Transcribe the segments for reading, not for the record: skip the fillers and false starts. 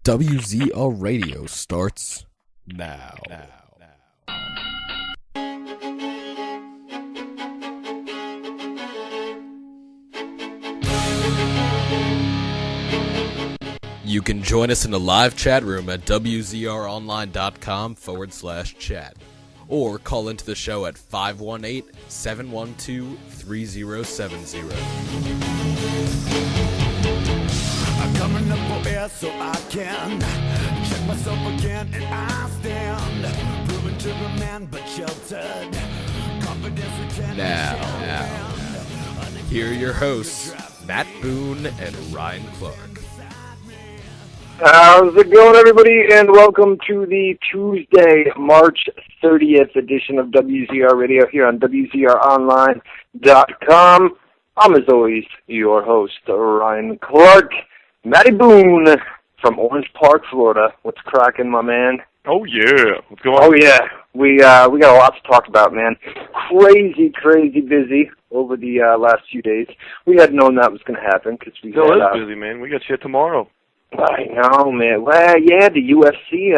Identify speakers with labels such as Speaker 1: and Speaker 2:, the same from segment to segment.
Speaker 1: WZR Radio starts now. You can join us in the live chat room at WZROnline.com/chat or call into the show at 518-712-3070.
Speaker 2: I'm coming up for air so I can check myself again and I stand proven to the man but sheltered confidence
Speaker 1: Now, here are your hosts, Matt Boone and Ryan Clark.
Speaker 3: How's it going, everybody, and welcome to the Tuesday, March 30th edition of WZR Radio here on WZROnline.com. I'm, as always, your host, Ryan Clark. Matty Boone from Orange Park, Florida. What's cracking, my man?
Speaker 4: Oh, yeah. What's going on?
Speaker 3: Oh, yeah. We got a lot to talk about, man. Crazy busy over the last few days. We had known that was going to happen because we
Speaker 4: Still is busy, man. We got shit tomorrow.
Speaker 3: I know, man. Well, yeah, the UFC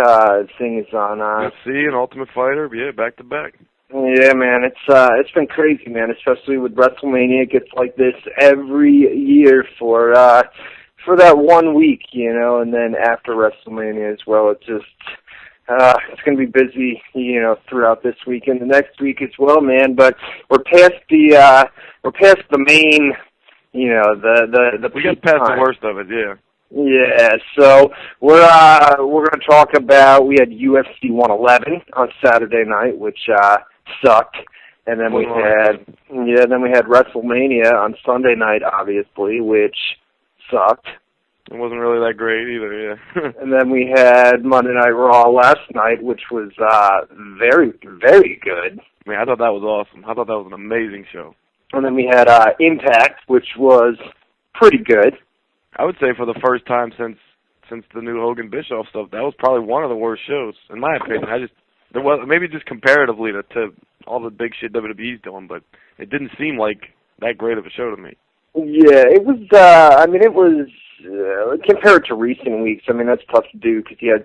Speaker 3: thing is on.
Speaker 4: UFC and Ultimate Fighter, yeah, back to back.
Speaker 3: Yeah, man. It's been crazy, man. Especially with WrestleMania, it gets like this every year for that 1 week, you know, and then after WrestleMania as well. It's going to be busy, you know, throughout this week and the next week as well, man. But we're past the main, you know, the.
Speaker 4: We got past the worst of it, yeah.
Speaker 3: Yeah, so we're going to talk about, we had UFC 111 on Saturday night, which sucked, and then we had WrestleMania on Sunday night, obviously, which sucked.
Speaker 4: It wasn't really that great either, yeah.
Speaker 3: And then we had Monday Night Raw last night, which was very, very good.
Speaker 4: I mean, I thought that was awesome. I thought that was an amazing show.
Speaker 3: And then we had Impact, which was pretty good.
Speaker 4: I would say for the first time since the new Hogan Bischoff stuff, that was probably one of the worst shows, in my opinion. There was maybe just comparatively to all the big shit WWE's doing, but it didn't seem like that great of a show to me.
Speaker 3: Yeah, it was. It was compared to recent weeks. I mean, that's tough to do because you had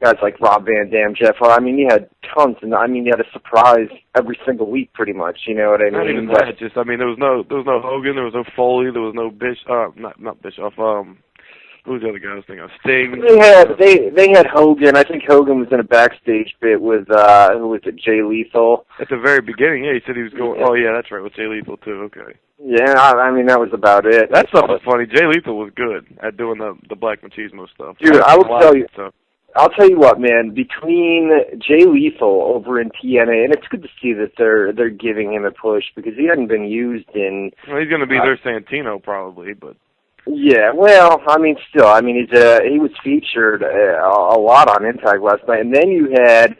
Speaker 3: guys like Rob Van Dam, Jeff. You had tons, and you had a surprise every single week, pretty much. You know what I mean?
Speaker 4: Not even that. Just, there was no Hogan, there was no Foley, there was no not Bischoff. Who was the other guy I was thinking of? Sting.
Speaker 3: They had Hogan. I think Hogan was in a backstage bit with who was it? Jay Lethal.
Speaker 4: At the very beginning, yeah, he said he was going. Oh yeah, that's right, with Jay Lethal too. Okay.
Speaker 3: Yeah, that was about it.
Speaker 4: That stuff was funny. Jay Lethal was good at doing the Black Machismo stuff.
Speaker 3: Dude, I'll tell you what, man. Between Jay Lethal over in TNA, and it's good to see that they're giving him a push because he hadn't been used in.
Speaker 4: Well, he's going to be their Santino probably, but.
Speaker 3: Yeah, well, still, he was featured a lot on Impact last night, and then you had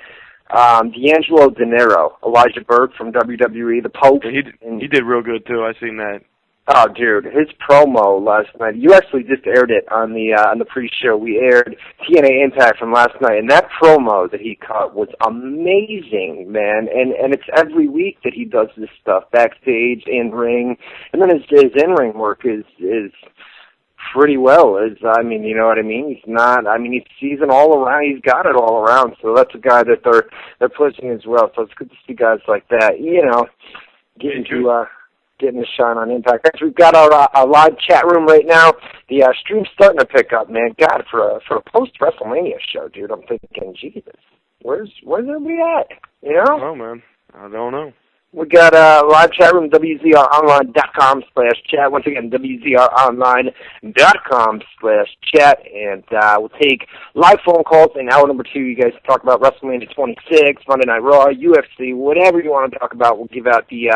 Speaker 3: D'Angelo De Niro, Elijah Burke from WWE, the Pope.
Speaker 4: Yeah, he did real good too. I seen that.
Speaker 3: Oh, dude, his promo last night. You actually just aired it on the pre-show. We aired TNA Impact from last night, and that promo that he cut was amazing, man. And it's every week that he does this stuff backstage, in ring, and then his in-ring work is pretty well. You know what I mean? He's not. He's seasoned all around. He's got it all around. So that's a guy that they're pushing as well. So it's good to see guys like that. You know, getting a shine on Impact. Actually, we've got our live chat room right now. The stream's starting to pick up, man. God, for a post-WrestleMania show, dude, I'm thinking, Jesus, where's everybody at? You know?
Speaker 4: Oh man, I don't know.
Speaker 3: We got a live chat room, WZROnline.com/chat. Once again, WZROnline.com/chat. And we'll take live phone calls in hour number 2. You guys talk about WrestleMania 26, Monday Night Raw, UFC, whatever you want to talk about. We'll give out the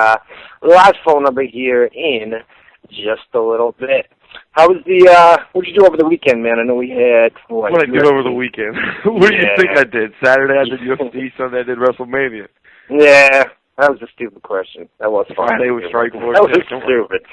Speaker 3: live phone number here in just a little bit. How was what'd you do over the weekend, man? I know we had...
Speaker 4: What did I do over the weekend? What do you think I did? Saturday I did UFC, Sunday I did WrestleMania.
Speaker 3: Yeah. That was a stupid question. That was fun.
Speaker 4: Friday was Strikeforce.
Speaker 3: That was stupid.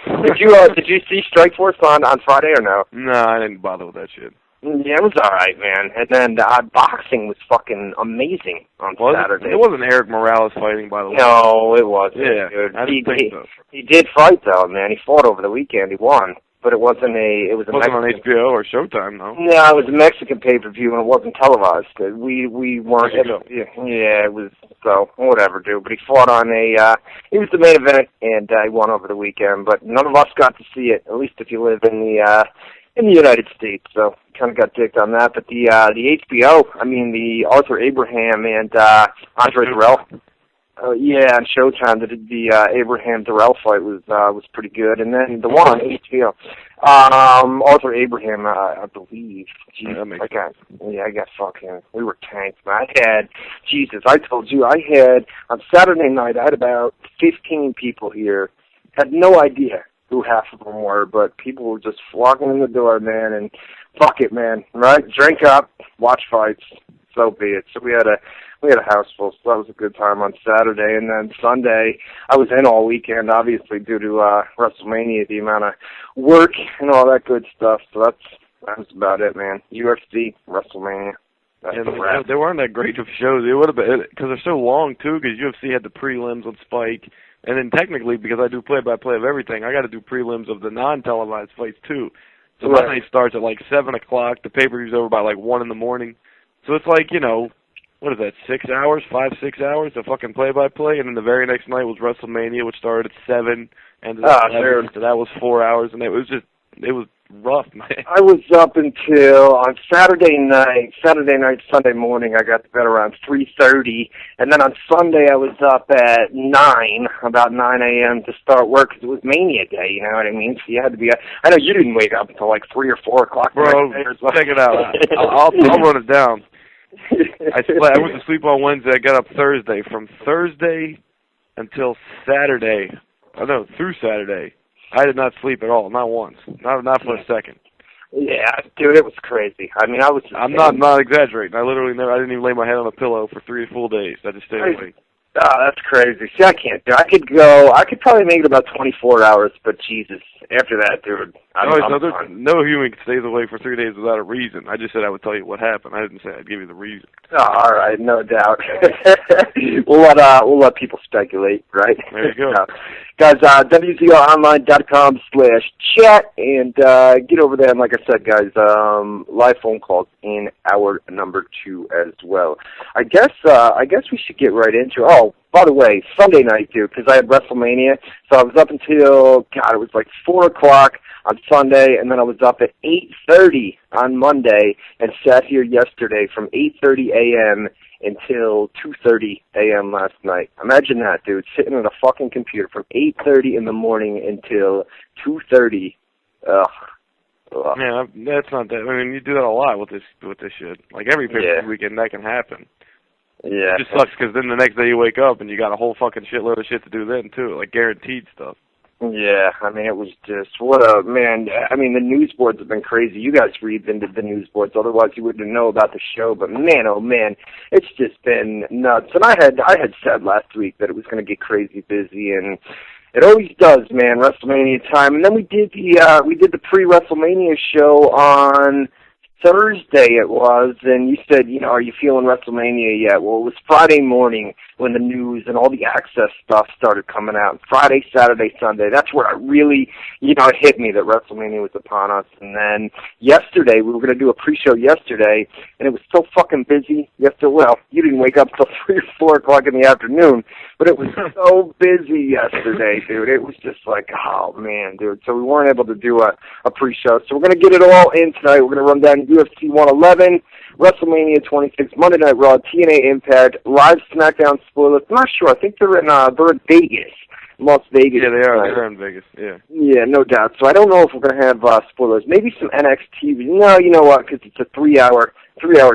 Speaker 3: Did you see Strikeforce on Friday or no?
Speaker 4: No, I didn't bother with that shit.
Speaker 3: Yeah, it was all right, man. And then boxing was fucking amazing on Saturday.
Speaker 4: It wasn't Eric Morales fighting, by the way.
Speaker 3: No, it wasn't.
Speaker 4: Yeah, I didn't think so.
Speaker 3: He did fight, though, man. He fought over the weekend. He won. but it wasn't a. It was a.
Speaker 4: It wasn't on
Speaker 3: Mexican,
Speaker 4: HBO or Showtime, no.
Speaker 3: No, it was a Mexican pay-per-view, and it wasn't televised. We weren't. Yeah, it was. So whatever, dude. But he fought on a. He was the main event, and he won over the weekend. But none of us got to see it. At least if you live in the United States. So kind of got dicked on that. But the HBO. I mean, the Arthur Abraham and Andre Durrell. Yeah, on Showtime, the Abraham Durrell fight was pretty good, and then the one on HBO, Arthur Abraham, I believe. Jeez, I got fucking. We were tanked. I told you, on Saturday night, I had about 15 people here. Had no idea who half of them were, but people were just flocking in the door, man, and fuck it, man, right? Drink up, watch fights, so be it. So we had a house full, so that was a good time on Saturday. And then Sunday, I was in all weekend, obviously, due to WrestleMania, the amount of work and all that good stuff. So that was about it, man. UFC, WrestleMania.
Speaker 4: They weren't that great of shows. It would have been, because they're so long, too, because UFC had the prelims on Spike. And then technically, because I do play-by-play of everything, I got to do prelims of the non-televised fights, too. So my night starts at like 7 o'clock. The pay-per-view's over by like 1 in the morning. So it's like, what is that, 6 hours, 5-6 hours of fucking play-by-play, and then the very next night was WrestleMania, which started at 7, and so that was 4 hours, and it was rough, man. I was up until on Saturday night, Sunday morning, I got to bed around 3:30, and then on Sunday I was up at about 9 a.m. to start work, because it was Mania Day, you know what I mean? So you had to be, I know you didn't wake up until like 3 or 4 o'clock. Bro, check it out. I'll run it down. I went to sleep on Wednesday. I got up Thursday. From Thursday until Saturday, through Saturday, I did not sleep at all, not once, not for a second. Yeah, dude, it was crazy. I mean, I'm not exaggerating. I didn't even lay my head on a pillow for 3 full days. I just stayed awake. Oh, that's crazy. See, I can't do it. I could probably make it about 24 hours, but Jesus, after that, dude, no human stays awake for 3 days without a reason. I just said I would tell you what happened. I didn't say I'd give you the reason. Oh, all right, no doubt. we'll let people speculate, right? There you go. Guys, WZROnline.com/chat, and get over there. And like I said, guys, live phone calls in hour number 2 as well. I guess we should get right into it. Oh, by the way, Sunday night, dude, because I had WrestleMania, so I was up until, it was like 4 o'clock on Sunday, and then I was up at 8:30 on Monday, and sat here yesterday from 8:30 a.m. until 2:30 a.m. last night. Imagine that, dude, sitting at a fucking computer from 8:30 in the morning until 2:30. Ugh. Yeah, that's not that. I mean, you do that a lot with this shit. Like every weekend, that can happen. Yeah. It just sucks because then the next day you wake up and you got a whole fucking shitload of shit to do then too, like guaranteed stuff. Yeah, I mean, it was just, the news boards have been crazy. You guys read into the news boards, otherwise you wouldn't know about the show, but man, oh man, it's just been nuts. And I had said last week that it was going to get crazy busy, and it always does, man, WrestleMania time. And then we did the pre-WrestleMania show on Thursday it was, and you said, are you feeling WrestleMania yet? Well, it was Friday morning when the news and all the Access stuff started coming out. Friday, Saturday, Sunday, that's where it really, it hit me that WrestleMania was upon us. And then yesterday, we were going to do a pre-show yesterday, and it was so fucking busy. You didn't wake up till 3 or 4 o'clock in the afternoon, but it was so busy yesterday, dude. It was just like, oh, man, dude. So we weren't able to do a pre-show. So we're going to get it all in tonight. We're going to run down UFC 111, WrestleMania 26, Monday Night Raw, TNA Impact, live SmackDown spoilers. I'm not sure. I think they're in Vegas, Las Vegas. Yeah, they are. They're in Vegas. Yeah. Yeah, no doubt. So I don't know if we're going to have spoilers. Maybe some NXT. No, you know what? Because it's a 3-hour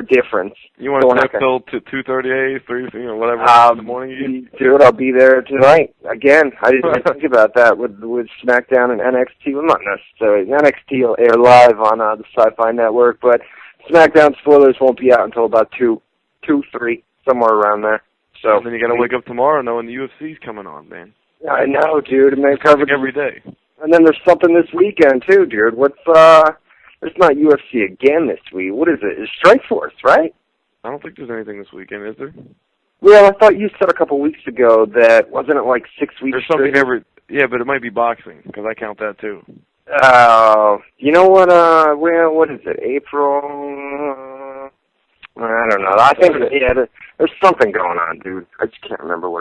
Speaker 4: difference. You want to stay till 2:30 3, whatever in the morning. Dude, I'll be there tonight again. I didn't even think about that with SmackDown and NXT. Well, not necessarily. NXT will air live on the Sci-Fi Network, but SmackDown spoilers won't be out until about 2, 3, somewhere around there. So and then you got to wake up tomorrow knowing the UFC's coming on, man. I know, dude. And then covered every day. And then there's something this weekend too, dude. It's not UFC again this week. What is it? It's Strikeforce, right? I don't think there's anything this weekend, is there? Well, I thought you said a couple weeks ago that, wasn't it like 6 weeks? There's something every, but it might be boxing, because I count that too.
Speaker 3: You know what? Well, what is it? April? I don't know. I think there's something going on, dude. I just can't remember what